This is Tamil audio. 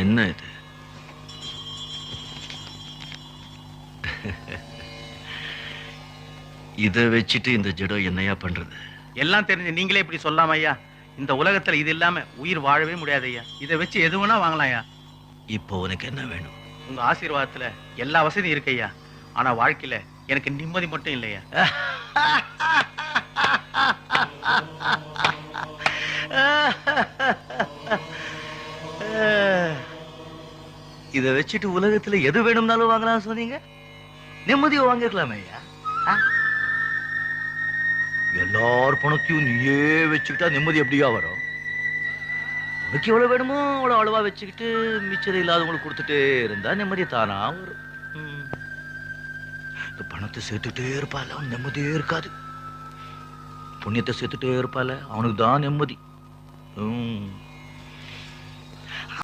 என்ன இது? இதை வச்சுட்டு இந்த ஜடம் என்னையா பண்றது? எல்லாம் தெரிஞ்சு நீங்களே இப்படி சொல்லாம ஐயா. இந்த உலகத்துல இது இல்லாம உயிர் வாழவே முடியாது ஐயா. இதை வச்சு எது வேணா வாங்கலாம் ஐயா. இப்போ உனக்கு என்ன வேணும்? உங்க ஆசீர்வாதத்துல எல்லா வசதியும் இருக்கு ஐயா. ஆனா வாழ்க்கையில எனக்கு நிம்மதி மட்டும் இல்லையா. இதை வச்சுட்டு உலகத்துல எது வேணும்னாலும் வாங்கலாம் சொன்னீங்க. நிம்மதியை வாங்கிக்கலாமே ஐயா. எல்லார் பணத்தையும் நீயே வச்சுக்கிட்டா நிம்மதி எப்படியா வரும்? உனக்கு எவ்வளவு வேணுமோ அவ்வளவு அளவா வச்சுக்கிட்டு மிச்சதை இல்லாதவங்களுக்கு கொடுத்துட்டே இருந்தா நிம்மதி தானா வரும். இந்த பணத்தை சேர்த்துட்டே இருப்பால அவன் நிம்மதியே இருக்காது. புண்ணியத்தை சேர்த்துட்டே இருப்பால அவனுக்கு தான் நிம்மதி.